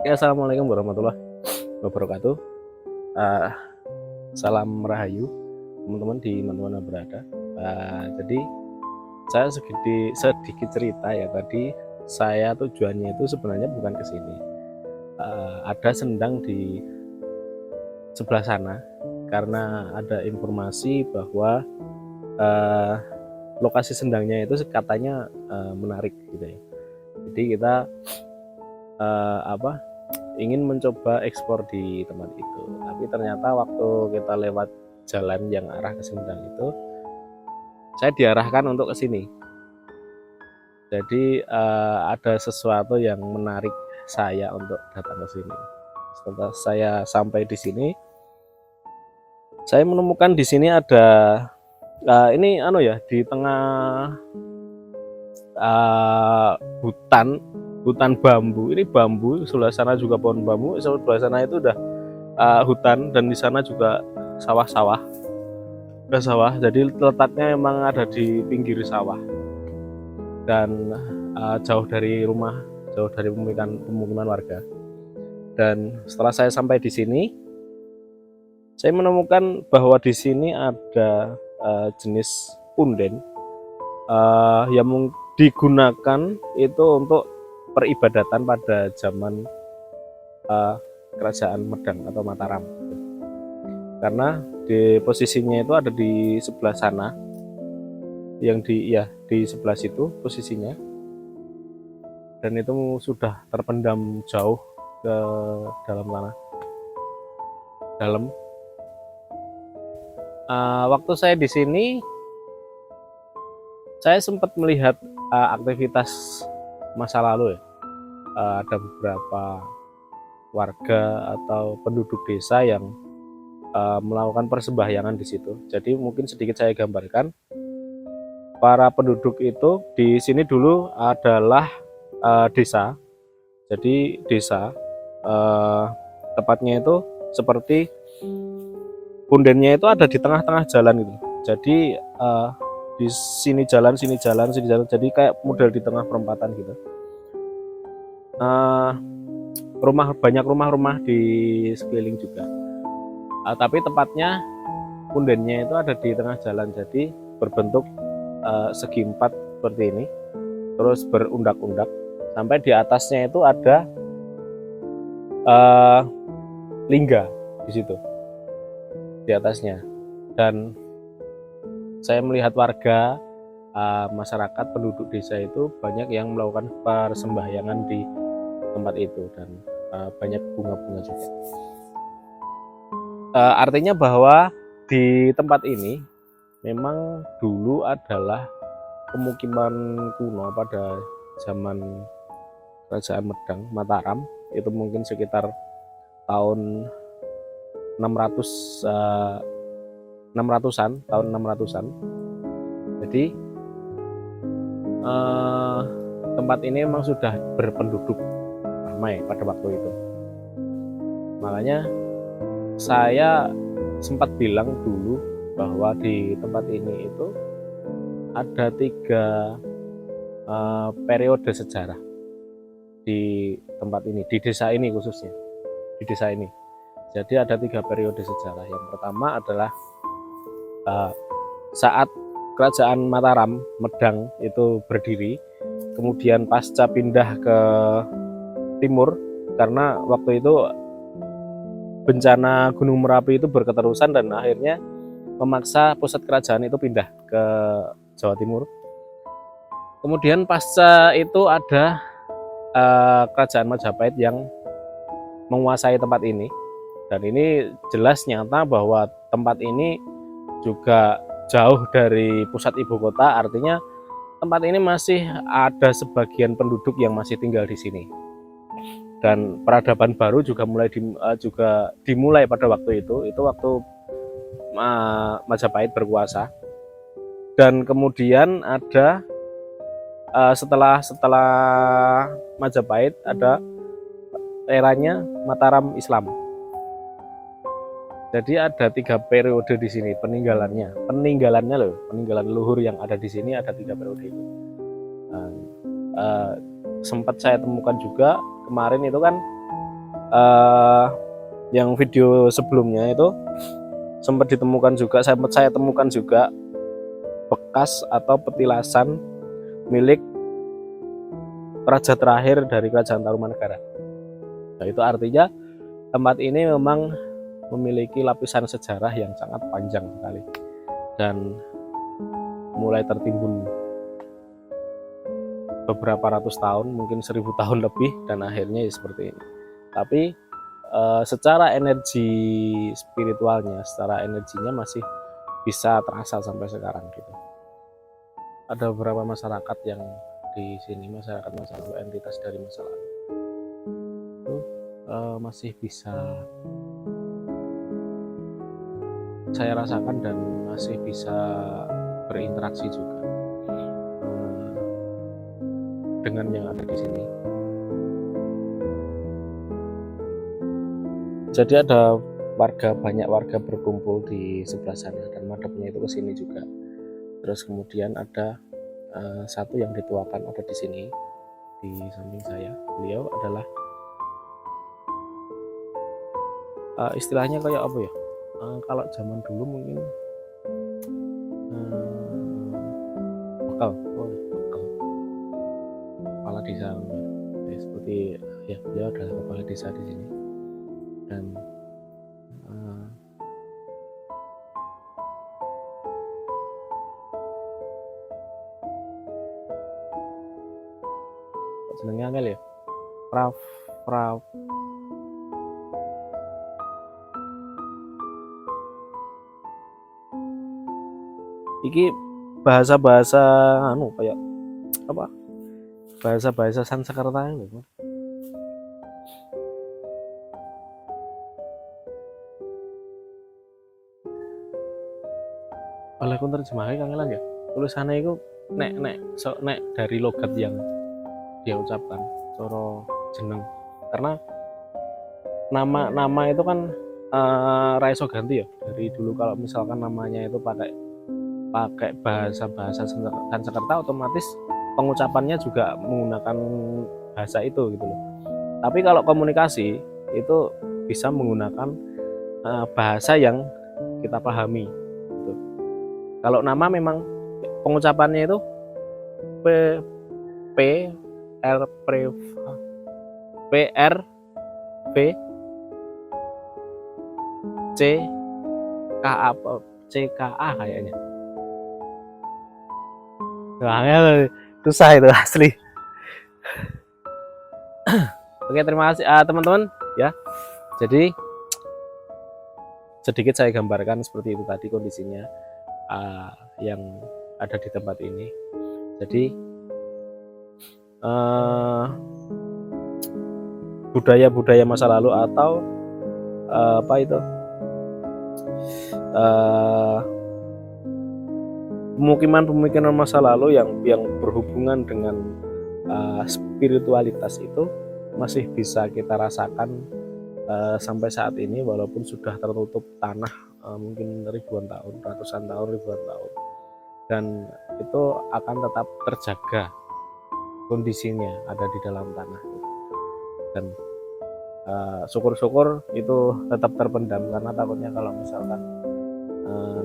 Ya, assalamualaikum warahmatullahi wabarakatuh. Uh, Salam rahayu teman-teman di mana-mana berada. Jadi saya sedikit cerita ya tadi. Saya tujuannya itu sebenarnya bukan ke sini. Ada sendang di sebelah sana karena ada informasi bahwa lokasi sendangnya itu katanya menarik gitu ya. Jadi kita ingin mencoba ekspor di tempat itu, tapi ternyata waktu kita lewat jalan yang arah ke Sendang itu, saya diarahkan untuk ke sini. Jadi ada sesuatu yang menarik saya untuk datang ke sini. Setelah saya sampai di sini, saya menemukan di sini ada ini di tengah hutan bambu. Ini bambu, sebelah sana juga pohon bambu, sebelah sana itu udah hutan, dan di sana juga sawah-sawah. Jadi letaknya memang ada di pinggir sawah dan jauh dari rumah, jauh dari pemukiman warga. Dan setelah saya sampai di sini, saya menemukan bahwa di sini ada jenis punden yang digunakan itu untuk peribadatan pada zaman kerajaan Medang atau Mataram, karena di posisinya itu ada di sebelah sana, yang di sebelah situ posisinya, dan itu sudah terpendam jauh ke dalam tanah dalam. Waktu saya di sini, saya sempat melihat aktivitas masa lalu ya. Ada beberapa warga atau penduduk desa yang melakukan persembahyangan di situ. Jadi mungkin sedikit saya gambarkan. Para penduduk itu di sini dulu adalah desa. Jadi desa tepatnya itu seperti pundennya itu ada di tengah-tengah jalan gitu. Jadi di sini jalan, sini jalan, sini jalan. Jadi kayak model di tengah perempatan gitu. Banyak rumah-rumah di sekeliling juga. Tapi tepatnya pundennya itu ada di tengah jalan, jadi berbentuk segi empat seperti ini, terus berundak-undak, sampai di atasnya itu ada lingga di situ di atasnya. Dan saya melihat warga, masyarakat penduduk desa itu banyak yang melakukan persembahyangan di tempat itu, dan banyak bunga-bunga juga. Artinya bahwa di tempat ini memang dulu adalah pemukiman kuno pada zaman kerajaan Medang Mataram, itu mungkin sekitar tahun 600-an. Jadi tempat ini memang sudah berpenduduk ramai pada waktu itu. Makanya saya sempat bilang dulu bahwa di tempat ini itu ada 3 periode sejarah di tempat ini, di desa ini khususnya, di desa ini. Jadi ada 3 periode sejarah. Yang pertama adalah saat kerajaan Mataram Medang itu berdiri, kemudian pasca pindah ke timur karena waktu itu bencana Gunung Merapi itu berketerusan, dan akhirnya memaksa pusat kerajaan itu pindah ke Jawa Timur. Kemudian pasca itu ada kerajaan Majapahit yang menguasai tempat ini, dan ini jelas nyata bahwa tempat ini juga jauh dari pusat ibu kota, artinya tempat ini masih ada sebagian penduduk yang masih tinggal di sini. Dan peradaban baru juga dimulai pada waktu itu waktu Majapahit berkuasa. Dan kemudian ada setelah Majapahit ada eranya Mataram Islam. Jadi ada 3 periode di sini peninggalan leluhur yang ada di sini, ada 3 periode itu. Sempat saya temukan juga kemarin itu kan yang video sebelumnya itu sempat ditemukan juga, saya temukan juga bekas atau petilasan milik raja terakhir dari Kerajaan Tarumanegara. Nah, itu artinya tempat ini memang memiliki lapisan sejarah yang sangat panjang sekali dan mulai tertimbun beberapa ratus tahun, mungkin 1000 tahun lebih, dan akhirnya ya seperti ini. Tapi secara energi spiritualnya, secara energinya masih bisa terasa sampai sekarang gitu. Ada beberapa masyarakat yang di sini, masyarakat masa lalu, entitas dari masa lalu itu masih bisa saya rasakan dan masih bisa berinteraksi juga dengan yang ada di sini. Jadi ada banyak warga berkumpul di sebelah sana dan madepnya itu ke sini juga. Terus kemudian ada satu yang dituakan ada di sini di samping saya. Beliau adalah istilahnya kayak apa ya? Kalau zaman dulu mungkin bekal, kepala desa. Ya, seperti ya, beliau adalah kepala desa di sini. Dan jenenge angel ya, iki bahasa-bahasa kayak apa, bahasa-bahasa Sanskerta gitu. Oleh kun terjemahnya kangelan ya, tulisannya itu nek dari logat yang dia ucapkan coro jeneng, karena nama itu kan raiso ganti ya dari dulu. Kalau misalkan namanya itu pakai bahasa Sanskerta, otomatis pengucapannya juga menggunakan bahasa itu gitu loh. Tapi kalau komunikasi itu bisa menggunakan bahasa yang kita pahami gitu. Kalau nama memang pengucapannya itu P R V C K A kayaknya. Wah, susah itu asli. Oke, terima kasih teman-teman ya. Jadi sedikit saya gambarkan seperti itu tadi kondisinya yang ada di tempat ini. Jadi budaya-budaya masa lalu atau apa itu pemukiman masa lalu yang berhubungan dengan spiritualitas itu masih bisa kita rasakan sampai saat ini, walaupun sudah tertutup tanah mungkin ribuan tahun, ratusan tahun, ribuan tahun, dan itu akan tetap terjaga kondisinya ada di dalam tanah. Dan syukur-syukur itu tetap terpendam, karena takutnya kalau misalkan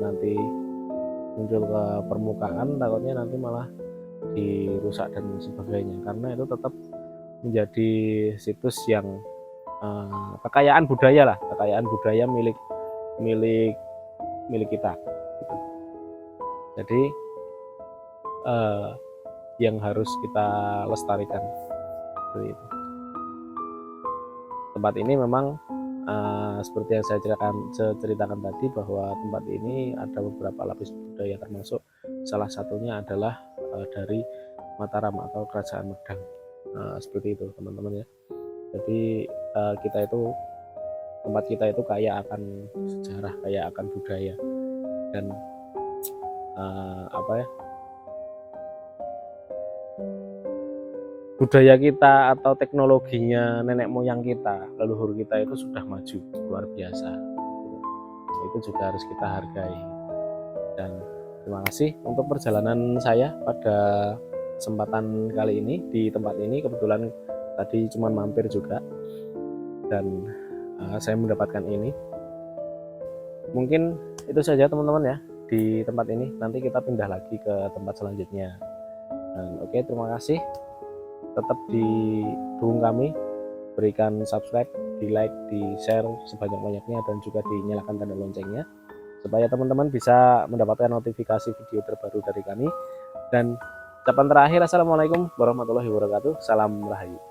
nanti muncul ke permukaan, takutnya nanti malah dirusak dan sebagainya, karena itu tetap menjadi situs yang kekayaan budaya milik kita gitu. Jadi yang harus kita lestarikan seperti itu. Tempat ini memang seperti yang saya ceritakan tadi, bahwa tempat ini ada beberapa lapis budaya, termasuk salah satunya adalah dari Mataram atau Kerajaan Medang. Seperti itu teman-teman ya. Jadi tempat kita itu kaya akan sejarah, kaya akan budaya, dan budaya kita atau teknologinya nenek moyang kita, leluhur kita itu sudah maju luar biasa. Itu juga harus kita hargai. Dan terima kasih untuk perjalanan saya pada kesempatan kali ini di tempat ini. Kebetulan tadi cuma mampir juga. dan saya mendapatkan ini. Mungkin itu saja teman-teman ya di tempat ini. Nanti kita pindah lagi ke tempat selanjutnya. Dan oke, terima kasih. Tetap didukung kami, berikan subscribe, di like, di share sebanyak-banyaknya, dan juga dinyalakan tanda loncengnya supaya teman-teman bisa mendapatkan notifikasi video terbaru dari kami. Dan ucapan terakhir, assalamualaikum warahmatullahi wabarakatuh. Salam Rahayu.